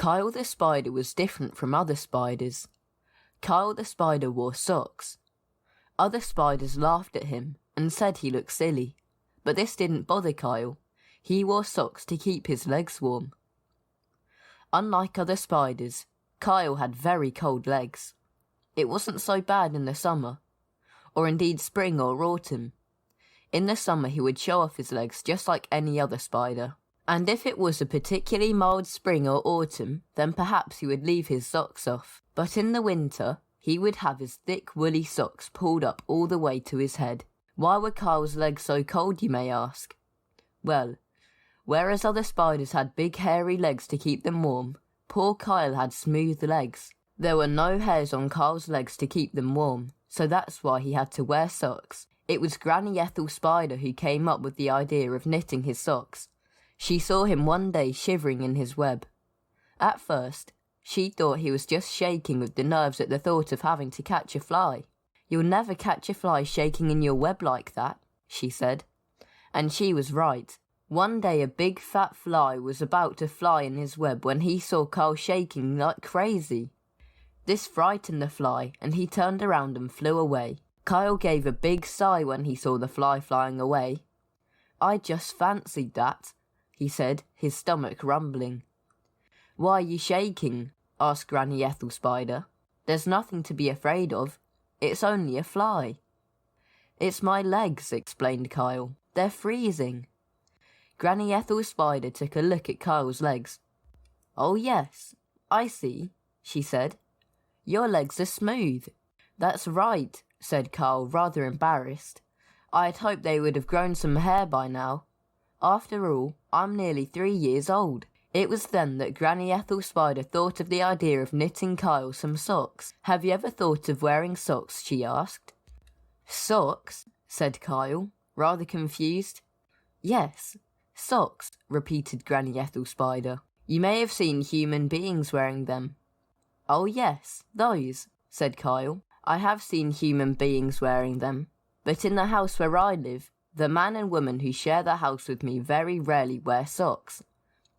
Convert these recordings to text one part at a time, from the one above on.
Kyle the spider was different from other spiders. Kyle the spider wore socks. Other spiders laughed at him and said he looked silly, but this didn't bother Kyle. He wore socks to keep his legs warm. Unlike other spiders, Kyle had very cold legs. It wasn't so bad in the summer, or indeed spring or autumn. In the summer he would show off his legs just like any other spider. And if it was a particularly mild spring or autumn, then perhaps he would leave his socks off. But in the winter, he would have his thick woolly socks pulled up all the way to his head. Why were Kyle's legs so cold, you may ask? Well, whereas other spiders had big hairy legs to keep them warm, poor Kyle had smooth legs. There were no hairs on Kyle's legs to keep them warm, so that's why he had to wear socks. It was Granny Ethel Spider who came up with the idea of knitting his socks. She saw him one day shivering in his web. At first, she thought he was just shaking with the nerves at the thought of having to catch a fly. "You'll never catch a fly shaking in your web like that," she said. And she was right. One day a big fat fly was about to fly in his web when he saw Kyle shaking like crazy. This frightened the fly, and he turned around and flew away. Kyle gave a big sigh when he saw the fly flying away. "I just fancied that," he said, his stomach rumbling. "Why are you shaking?" asked Granny Ethel Spider. "There's nothing to be afraid of. It's only a fly." "It's my legs," explained Kyle. "They're freezing." Granny Ethel Spider took a look at Kyle's legs. "Oh yes, I see," she said. "Your legs are smooth." "That's right," said Kyle, rather embarrassed. "I'd hoped they would have grown some hair by now. After all, I'm nearly 3 years old." It was then that Granny Ethel Spider thought of the idea of knitting Kyle some socks. "Have you ever thought of wearing socks?" she asked. "Socks?" said Kyle, rather confused. "Yes, socks," repeated Granny Ethel Spider. "You may have seen human beings wearing them." "Oh yes, those," said Kyle. "I have seen human beings wearing them, but in the house where I live, the man and woman who share the house with me very rarely wear socks.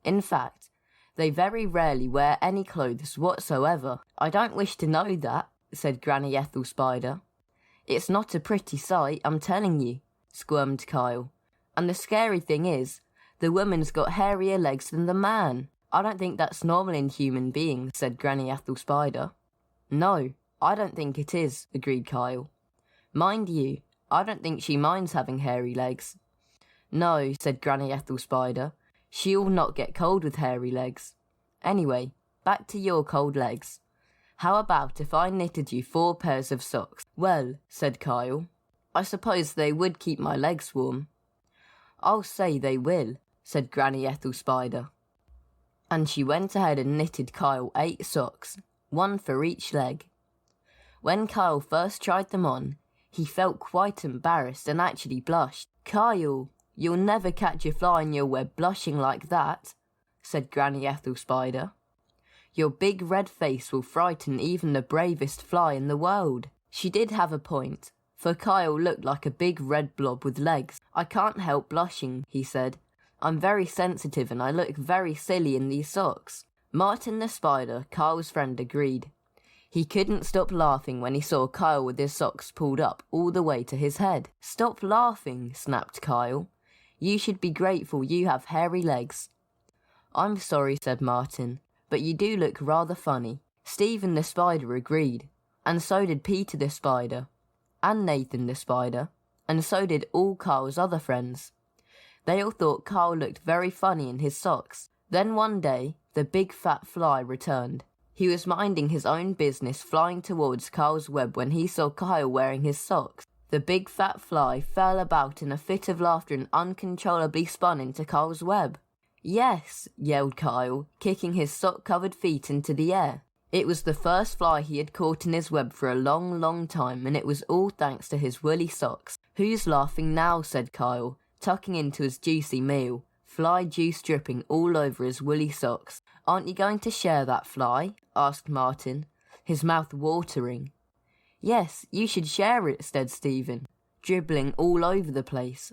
In fact, they very rarely wear any clothes whatsoever." "I don't wish to know that," said Granny Ethel Spider. "It's not a pretty sight, I'm telling you," squirmed Kyle. "And the scary thing is, the woman's got hairier legs than the man." "I don't think that's normal in human beings," said Granny Ethel Spider. "No, I don't think it is," agreed Kyle. "Mind you, I don't think she minds having hairy legs." "No," said Granny Ethel Spider. "She'll not get cold with hairy legs. Anyway, back to your cold legs. How about if I knitted you 4 pairs of socks?" "Well," said Kyle, "I suppose they would keep my legs warm." "I'll say they will," said Granny Ethel Spider. And she went ahead and knitted Kyle 8 socks, 1 for each leg. When Kyle first tried them on, he felt quite embarrassed and actually blushed. "Kyle, you'll never catch a fly in your web blushing like that," said Granny Ethel Spider. "Your big red face will frighten even the bravest fly in the world." She did have a point, for Kyle looked like a big red blob with legs. "I can't help blushing," he said. "I'm very sensitive and I look very silly in these socks." Martin the Spider, Kyle's friend, agreed. He couldn't stop laughing when he saw Kyle with his socks pulled up all the way to his head. "Stop laughing," snapped Kyle. "You should be grateful you have hairy legs." "I'm sorry," said Martin, "but you do look rather funny." Stephen the Spider agreed, and so did Peter the Spider, and Nathan the Spider, and so did all Kyle's other friends. They all thought Kyle looked very funny in his socks. Then one day, the big fat fly returned. He was minding his own business flying towards Kyle's web when he saw Kyle wearing his socks. The big fat fly fell about in a fit of laughter and uncontrollably spun into Kyle's web. "Yes," yelled Kyle, kicking his sock-covered feet into the air. It was the first fly he had caught in his web for a long, long time, and it was all thanks to his woolly socks. "Who's laughing now?" said Kyle, tucking into his juicy meal, fly juice dripping all over his woolly socks. "Aren't you going to share that fly?" asked Martin, his mouth watering. "Yes, you should share it," said Stephen, dribbling all over the place.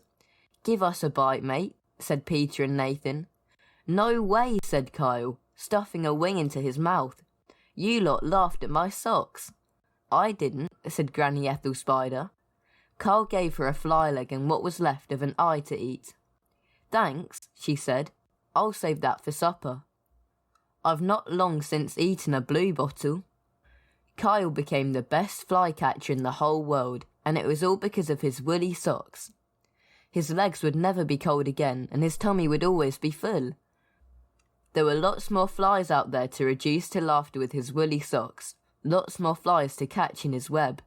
"Give us a bite, mate," said Peter and Nathan. "No way," said Kyle, stuffing a wing into his mouth. "You lot laughed at my socks." "I didn't," said Granny Ethel Spider. Kyle gave her a fly leg and what was left of an eye to eat. "Thanks," she said. "I'll save that for supper. I've not long since eaten a blue bottle." Kyle became the best flycatcher in the whole world, and it was all because of his woolly socks. His legs would never be cold again, and his tummy would always be full. There were lots more flies out there to reduce to laughter with his woolly socks, lots more flies to catch in his web.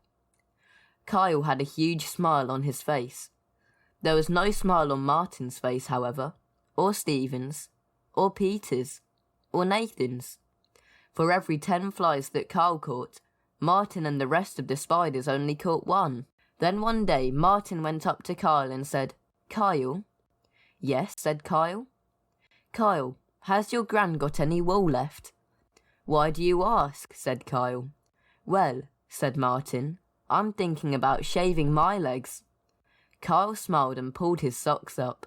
Kyle had a huge smile on his face. There was no smile on Martin's face, however, or Stephen's, or Peter's, or Nathan's. For every 10 flies that Kyle caught, Martin and the rest of the spiders only caught 1. Then one day Martin went up to Kyle and said, "Kyle?" "Yes," said Kyle. "Kyle, has your gran got any wool left?" "Why do you ask?" said Kyle. "Well," said Martin, "I'm thinking about shaving my legs." Kyle smiled and pulled his socks up.